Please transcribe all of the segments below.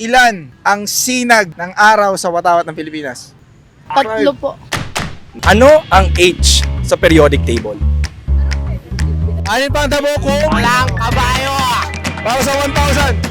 ilan ang sinag ng araw sa watawat ng Pilipinas? 3 po. Ano ang H sa periodic table? Alin pa ang tabo ko? Walang kabayo! Para sa 1,000.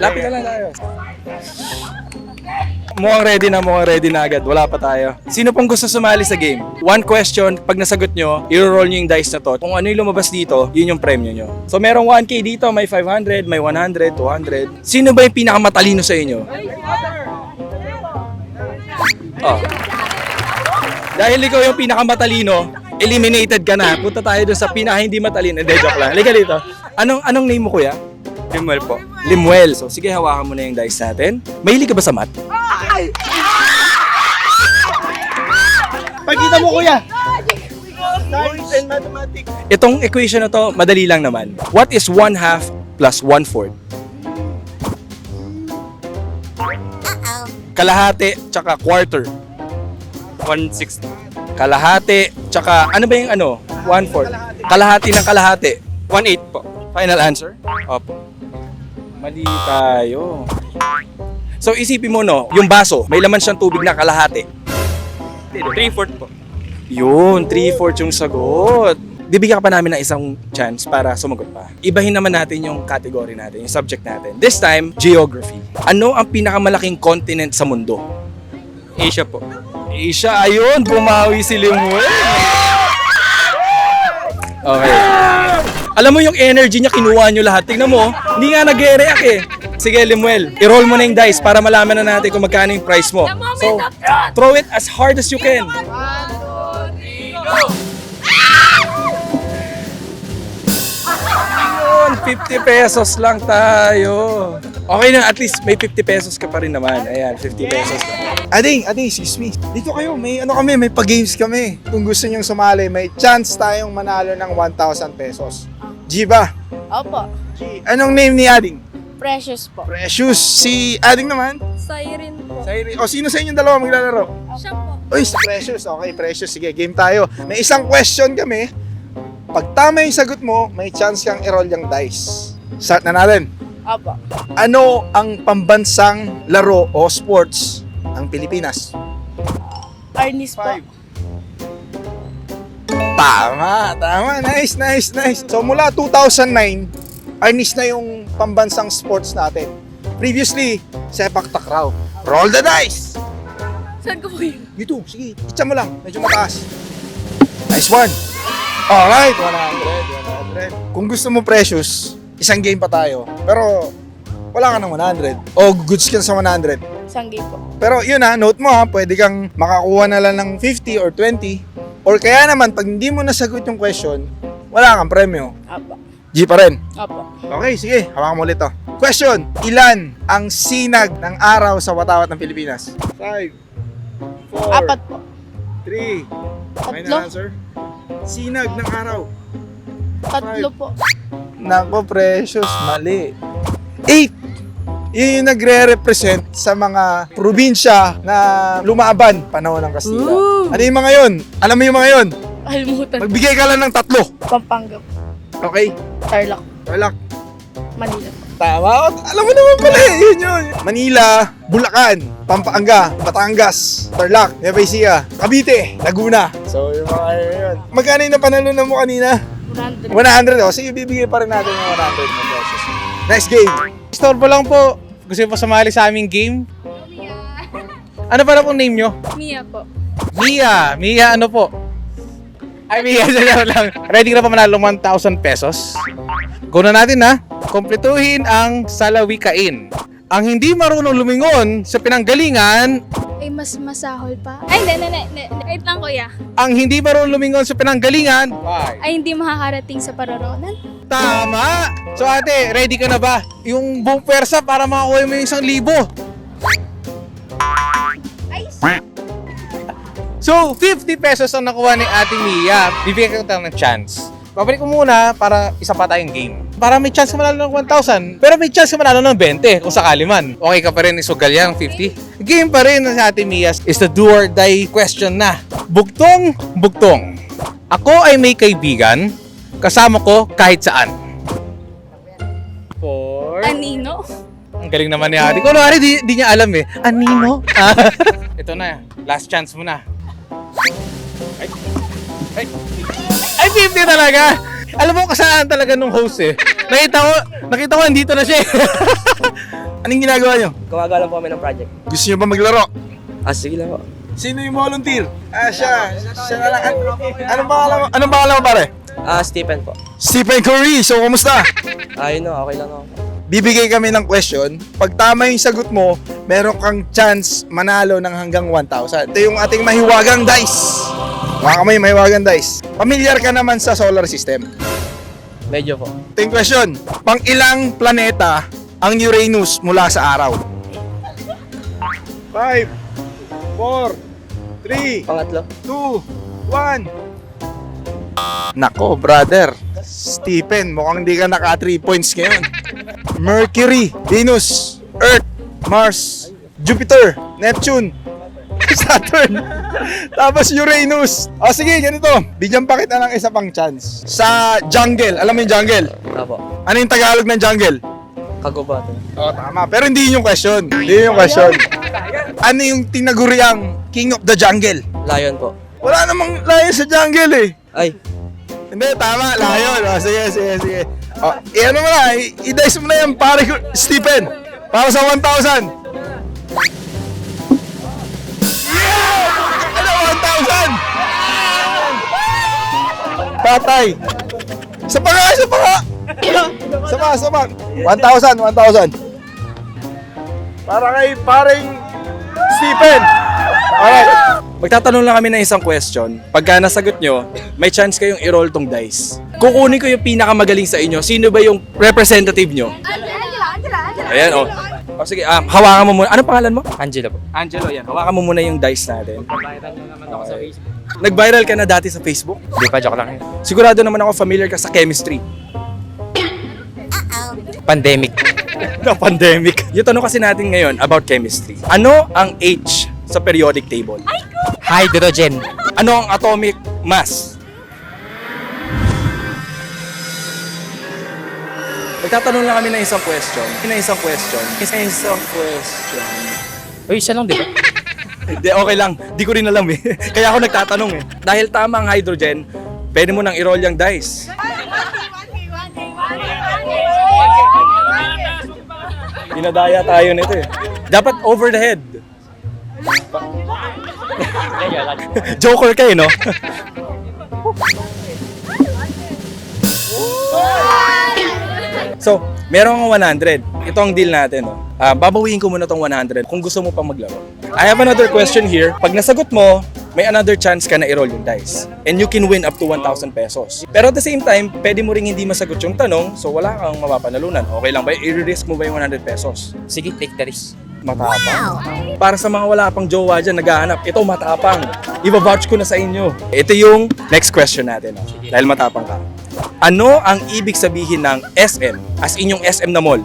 Lapit na lang tayo. Mukhang ready na agad. Wala pa tayo. Sino pong gusto sumali sa game? One question, pag nasagot nyo, i-roll nyo yung dice na to. Kung ano yung lumabas dito, yun yung premyo nyo. So merong 1K dito, may 500, may 100, 200. Sino ba yung pinakamatalino sa inyo? Oh. Dahil ikaw yung pinakamatalino, eliminated ka na. Punta tayo dun sa pinaka hindi matalino. Hindi, joke lang. Halika dito. Anong name mo, kuya? Limuel po. Limuel. So sige, hawakan mo na yung dice natin. Mahilig ka ba sa math? Pagkita mo, kuya. Science and mathematics. Itong equation na to, madali lang naman. What is 1/2 plus 1/4? Kalahati tsaka quarter. 1/6. Kalahati tsaka ano ba yung ano? 1/4. Kalahati ng kalahati. 1/8 po. Final answer? Opo. Mali tayo. So isipin mo no, yung baso, may laman siyang tubig na kalahati. 3/4 po. Yun, 3/4 yung sagot. Bibigyan ka pa namin ng isang chance para sumagot pa. Ibahin naman natin yung category natin, yung subject natin. This time, geography. Ano ang pinakamalaking continent sa mundo? Asia po. Asia, ayun, bumawi si Limuel. Okay. Alam mo yung energy niya, kinuha nyo lahat. Tingnan mo, hindi nga nag-react eh. Sige, Limuel, i-roll mo na yung dice para malaman na natin kung magkano yung price mo. So, throw it as hard as you can. 50 pesos lang tayo. Okay na, at least may 50 pesos ka pa rin naman. Ayan, 50 pesos. Ading, excuse me. Dito kayo, may pa-games kami. Kung gusto nyong sumali, may chance tayong manalo ng 1,000 pesos. G ba? Opo. G. Anong name ni Ading? Precious po. Precious. Si Ading naman? Siren po. O, sino sa inyong dalawa maglalaro? Siya po. Uy, si Precious. Okay, Precious. Sige, game tayo. May isang question kami. Pag tama yung sagot mo, may chance kang i-roll yung dice. Start na natin. Opo. Ano ang pambansang laro o sports ng Pilipinas? Arnis po. Tama. Nice. So mula 2009, Arnis na yung pambansang sports natin. Previously, sepak takraw. Roll the dice! Saan ko po yun? Dito, sige, itcha mo lang. Medyo mataas. Nice one. Alright, 100. Kung gusto mo Precious, isang game pa tayo. Pero wala ka ng 100. O goods ka sa 100. Isang game po. Pero yun note mo pwede kang makakuha na lang ng 50 or 20. Or kaya naman, pag hindi mo nasagot yung question, wala kang premyo. Opo. G pa rin. Opo. Okay, sige, hawakan mo ulit to. Question, ilan ang sinag ng araw sa watawat ng Pilipinas? 5, 4, 4 po. 3, Tatlo. answer? Sinag ng araw. 3 po. Nako, Precious, mali. 8. Yun yung nagre-represent sa mga probinsya na lumaban panahon ng Kastila. Ooh. Ano yung mga yun? Alam mo yung mga yun? Kalimutan. Magbigay ka lang ng 3. Pampanga po. Okay? Tarlac. Wala. Manila po. Tama. Alam mo naman pala yun. Manila, Bulacan, Pampanga, Batangas, Tarlac, Nueva Ecija, Cavite, Laguna. So yung mga yun. Magkano yung napanalunan mo kanina? 100. 100. Sige, bibigay pa rin natin yung 100 mo pesos. Next game. Storbo lang po. Gusto niyo po sumali sa aming game? Ano pala pong name nyo? Mia po. Mia. Mia ano po? Ay, Mia. Sayo lang. Ready ka na pa manalo 1,000 pesos? Go na natin ha. Kompletuhin ang salawikain. Ang hindi marunong lumingon sa pinanggalingan. Ay, mas masahol pa. Ay, hindi. Wait lang, kuya. Ang hindi marunong lumingon sa pinanggalingan. Why? Ay, hindi makakarating sa paroroonan. Tama! So ate, ready ka na ba? Yung buong pwersa para makakuha mo yung 1,000. So, 50 pesos ang nakuha ni Ate Mia. Bibigyan ko tayo ng chance. Babalik ko muna para isa pa tayong game. Para may chance ka manalo ng 1,000, pero may chance ka manalo ng 20 kung sakali man. Okay ka pa rin isugal yan ng 50. Game pa rin sa Ate Mia is the do or die question na. Bugtong, bugtong. Ako ay may kaibigan, kasama ko kahit saan. Anino? Ang galing naman ni Ate. Kung ano, di niya alam eh. Anino? Ito na, last chance mo na. Ay, 50 talaga! Alam mo, kasalanan talaga nung host eh. Nakita ko, andito na siya eh. Anong ginagawa nyo? Gumagawa lang po kami ng project. Gusto nyo ba maglaro? Sige lang po. Sino yung volunteer? Siya. Siya na lang. Anong pangalan mo pare? Stephen po. Stephen Curry. So, kumusta? Ayun no, okay lang ako. Bibigay kami ng question. Pag tama yung sagot mo, meron kang chance manalo ng hanggang 1,000. Ito yung ating mahiwagang dice. Mga kamay, mahiwagang dice. Pamilyar ka naman sa solar system. Medyo po. Ito yung question. Pang ilang planeta ang Uranus mula sa araw? 5, 4, 3, Pangatlo. 2, 1. Nako, brother. Stephen, mukhang hindi ka naka 3 points ngayon. Mercury, Venus, Earth, Mars, Jupiter, Neptune, Saturn, tapos Uranus. O sige, ganito. Bigyan pa kita ng isa pang chance. Sa jungle, alam mo yung jungle? Apo. Ano yung Tagalog ng jungle? Kagubatan. Oo, tama. Pero hindi yun yung question. Hindi yun yung question. Ano yung tinaguriang King of the Jungle? Lion po. Wala namang lion sa jungle eh. Ay, Hindi, tama. Lion. O, sige. O, ano mo na, i-dice mo na yan, pare ko, Stephen. Para sa 1,000. Yeah! Ano, 1,000? Patay. Isa pa nga. Isa pa. 1,000. Para kay paring Stephen. Alright. Magtatanong lang kami ng isang question. Pagka nasagot nyo, may chance kayong i-roll tong dice. Kukunin ko yung pinakamagaling sa inyo. Sino ba yung representative nyo? Ayan, oh. O sige, hawakan mo muna. Anong pangalan mo? Angela po. Angelo, yan. Hawakan mo muna yung dice natin. Nag-viral ka na dati sa Facebook? Hindi pa, joke lang. Sigurado naman ako familiar ka sa chemistry. Pandemic. Na pandemic. Yung tanong kasi natin ngayon about chemistry. Ano ang H sa periodic table? Hydrogen. Ano ang atomic mass? Magtatanong lang kami ng isang question. Uy, isa lang, di ba? Hindi, okay lang. Di ko rin alam eh. Kaya ako nagtatanong eh. Dahil tama ang hydrogen, pwede mo nang i-roll yung dice. Dinadaya tayo nito eh. Dapat over the head. Joker kayo, no? So, meron kang 100. Ito ang deal natin. No? Babawiin ko muna tong 100 kung gusto mo pang maglaro. I have another question here. Pag nasagot mo, may another chance ka na i-roll yung dice. And you can win up to 1,000 pesos. Pero at the same time, pwede mo ring hindi masagot yung tanong, so wala kang mapapanalunan. Okay lang ba? I-risk mo ba yung 100 pesos? Sige, take the risk. Matapang. Para sa mga wala pang jowa dyan, naghahanap, ito matapang. Iba-vouch ko na sa inyo. Ito yung next question natin. Oh. Dahil matapang ka. Ano ang ibig sabihin ng SM? As in yung SM na mall?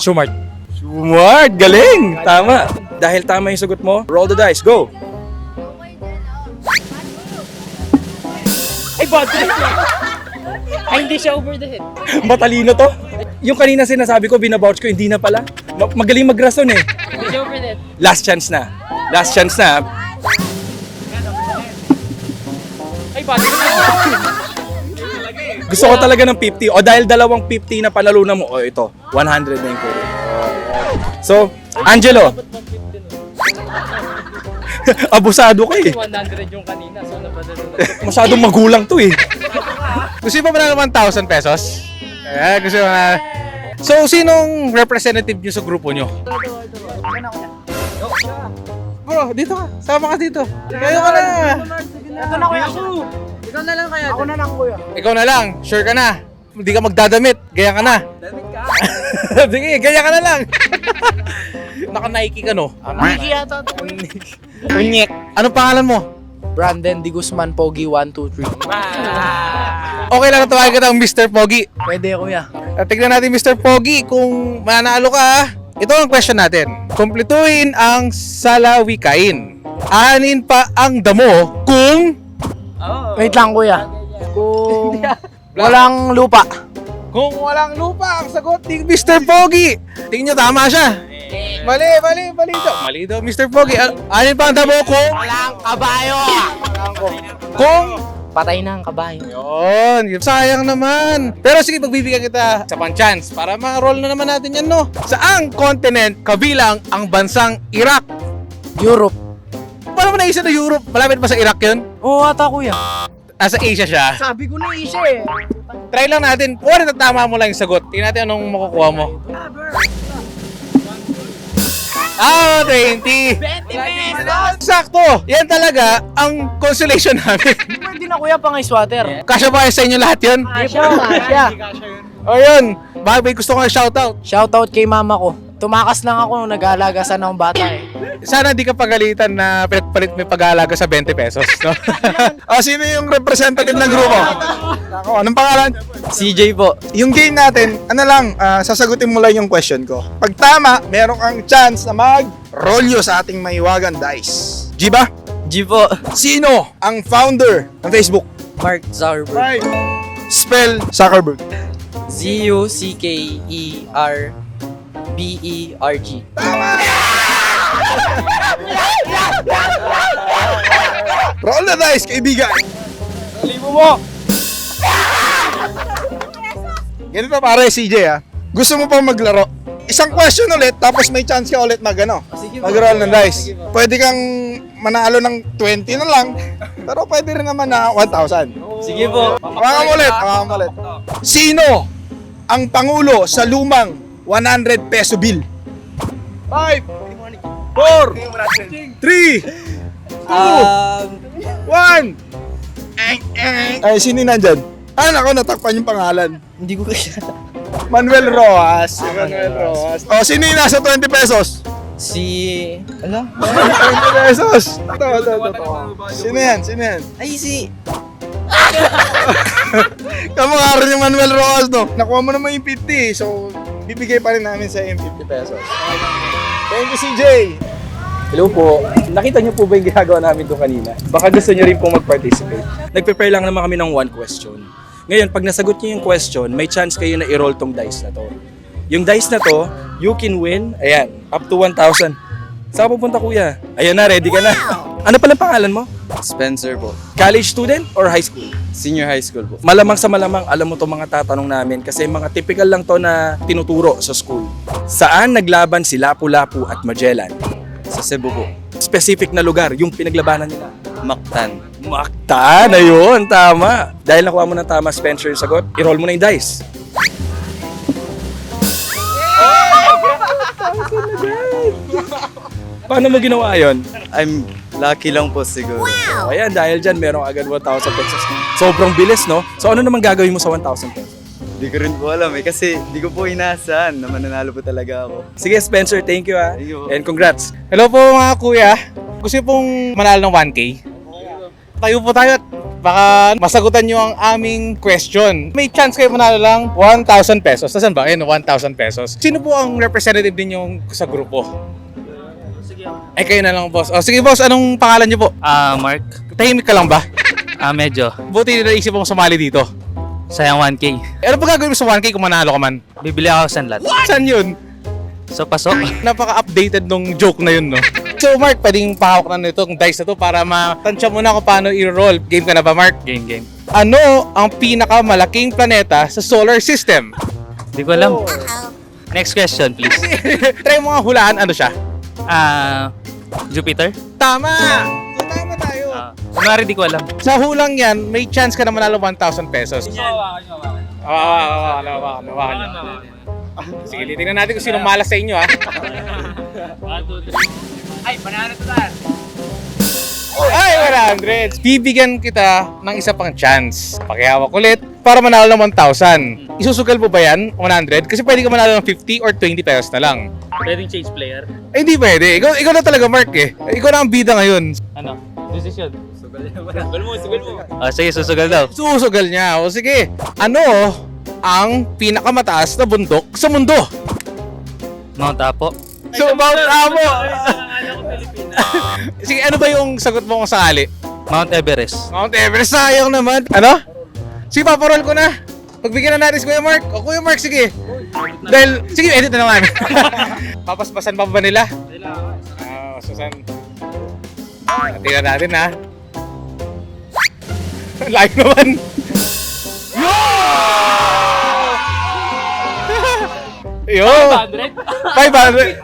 Shumart. Smart! Galing! Tama. Dahil tama yung sagot mo, roll the dice. Go! Ay, bad trip siya. Ay, hindi siya over the head. Matalino to. Yung kanina sinasabi ko, binabouch ko, hindi na pala. Magaling magrason eh. Hindi siya over the head. Last chance na. Ay, bad trip siya. Gusto ko talaga ng 50. O dahil dalawang 50 na panalunan mo, o ito, 100 na yung kunin. So, Angelo. Abusado ka eh. 100 yung kanina, so napadalo na. Masyadong magulang to eh. Gusto mo ba manalo 1,000 pesos? Gusto mo na. So, sinong representative nyo sa grupo nyo? Bro, dito ka. Sama ka dito. Kayo ka na. Ito na kuya ko. Ikaw na lang kaya. Ako na lang kuya. Ikaw na lang. Sure ka na. Hindi ka magdadamit. Gaya ka na. Damit ka. Sige, gaya ka na lang. Naka-Nike ka, no? Nike yata ito. Unyek. Anong pangalan mo? Brandon Di Guzman, Pogi, 1, 2, 3. Okay lang na tawagin ka ng Mr. Pogi. Pwede, kuya. Tignan natin Mr. Pogi kung mananalo ka. Ito ang question natin. Kumpletuhin ang salawikain. Anin pa ang damo kung Wait lang, kuya. Kung walang lupa. Kung walang lupa, ang sagot ni Mr. Pogi. Tingin nyo, tama siya. Mali daw. Mali daw, Mr. Pogi. Anin pa ang damo kung Walang kabayo! kung Patay na ang kabayo. Yun, sayang naman. Pero sige, pagbibigyan kita sa pang-chance para ma-roll na naman natin yan, no? Saang continent kabilang ang bansang Iraq? Europe. Paano mo naisip na Europe? Malapit ba sa Iraq yun? Oo, ata, kuya. Sa Asia siya. Sabi ko na isa eh. Try lang natin. Kung ano tama mo lang yung sagot. Tingnan natin anong makukuha mo. 20! 20 pesos! Sakto! Yan talaga ang consolation namin. Pwede na, kuya, pang ice water. Kasya ba sa inyo lahat yun? Kasya. O yun, baka may gusto ko shoutout. Shoutout kay mama ko. Tumakas lang ako nung nag-aalaga sa akong bata eh. Sana di ka pagalitan na pinagpalit may pag-aalaga sa 20 pesos, no? Sino yung representative ng grupo? Ako, anong pangalan? CJ po. Yung game natin, sasagutin mo lang yung question ko. Pag tama, meron kang chance na mag-rolyo sa ating maiwagan dice. G ba? G po. Sino ang founder ng Facebook? Mark Zuckerberg. 5. Spell Zuckerberg. Zuckerberg. Roll the dice, kaibigan. Ganito pare, CJ Gusto mo pa maglaro? Isang question ulit, tapos may chance ka ulit mag-roll ng dice. Pwede kang manalo ng 20 na lang, pero pwede rin naman na 1,000. Sige po. Hawakan mo ulit. Sino ang pangulo sa lumang 100 peso bill? 5, 4, 3, 2, 1. Ay, sino yung nandyan? Nako, natakpan yung pangalan. Hindi ko kaya. Manuel Rojas. Oh, sino yung nasa 20 pesos? Si... Ala? 20 pesos. Ito. Sino yan? Ay, si... Kamukha rin yung Manuel Rojas, no? Nakuha mo naman yung 50, so bibigay pa rin namin sa yung 50 pesos. Thank you, CJ! Hello po. Nakita niyo po ba yung ginagawa namin doon kanina? Baka gusto niyo rin pong mag-participate. Nag-prepare lang naman kami ng one question. Ngayon, pag nasagot niyo yung question, may chance kayo na i-roll tong dice na to. Yung dice na to, you can win, ayan, up to 1,000. Saan ka pupunta, kuya? Ayan na, ready ka na. Ano pala pangalan mo? Spencer po. College student or high school? Senior high school po. Malamang sa malamang, alam mo to mga tatanong namin kasi mga typical lang to na tinuturo sa school. Saan naglaban si Lapu-Lapu at Magellan? Sa Cebu po. Specific na lugar, yung pinaglabanan nila. Mactan. Mactan, ayun, tama. Dahil nakuha mo ng tama, Spencer, yung sagot, i-roll mo na yung dice. Paano mo ginawa yun? I'm lucky lang po siguro. So, ayan, dahil dyan, merong agad 1,000 pesos. Sobrang bilis, no? So, ano naman gagawin mo sa 1,000 pesos? Di ko rin po alam kasi di ko po inaasahan na mananalo po talaga ako. Sige, Spencer, thank you Thank you. And congrats. Hello po mga kuya. Gusto niyo pong manalo ng 1K? Tayo po tayo at baka masagutan niyo ang aming question. May chance kayo manalo lang 1,000 pesos. Nasaan ba? Ayun, 1,000 pesos. Sino po ang representative ninyong sa grupo? Ay, kayo na lang, boss. O, sige, boss, anong pangalan niyo po? Mark. Tahimik ka lang ba? Medyo. Buti naisip mong sumali dito. Sayang 1K. Ano ba gagawin mo sa 1K kung manalo ka man? Bibili ako sa sanlat. Saan yun? So, pasok. Napaka-updated nung joke na yun, no? So, Mark, pwedeng pahawak na nito, dice na to para matansya mo na kung paano i-roll. Game ka na ba, Mark? Game. Ano ang pinakamalaking planeta sa solar system? Di ko alam. Next question, please. Try mo nga hulaan, ano siya? Jupiter? Tama! So, tama tayo. Kunwari di ko alam. Sa hulang yan, may chance ka na manalo 1,000 pesos. Hawakan nyo. Sige, tingnan natin kung sino malas sa inyo, ha? 1, 2, 3. Ay, banana to that. Ay, 100! Bibigyan kita ng isa pang chance. Pakihawak ulit para manalo ng 1,000. Isusugal mo ba yan, 100? Kasi pwede ka manalo ng 50 or 20 pesos na lang. Pwedeng change player? Eh, hindi pwede. Ikaw na talaga, Mark, eh. Ikaw na ang bida ngayon. Ano? Decision. Sige, susugal daw. Susugal niya. O sige, ano ang pinakamataas na bundok sa mundo? Mount Apo. So, Mount Apo! Sige, ano ba yung sagot mo kung sakali? Mount Everest. Mount Everest, sayang naman. Ano? Sige, paparol ko na. Pagbigyan na natin si Kuya Mark. O Kuya Mark, sige. Dahil, sige, edit na naman. Papaspasan pa ba nila? Paspasan. Tingnan natin ha. Layo naman. Yo! 500?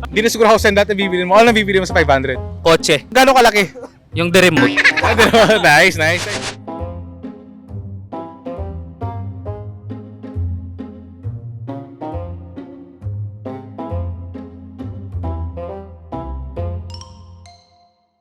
Hindi na siguro house and that na bibili mo. Ano na bibili mo sa 500? Kotse. Gano'ng kalaki? Yung the remote. Nice, nice.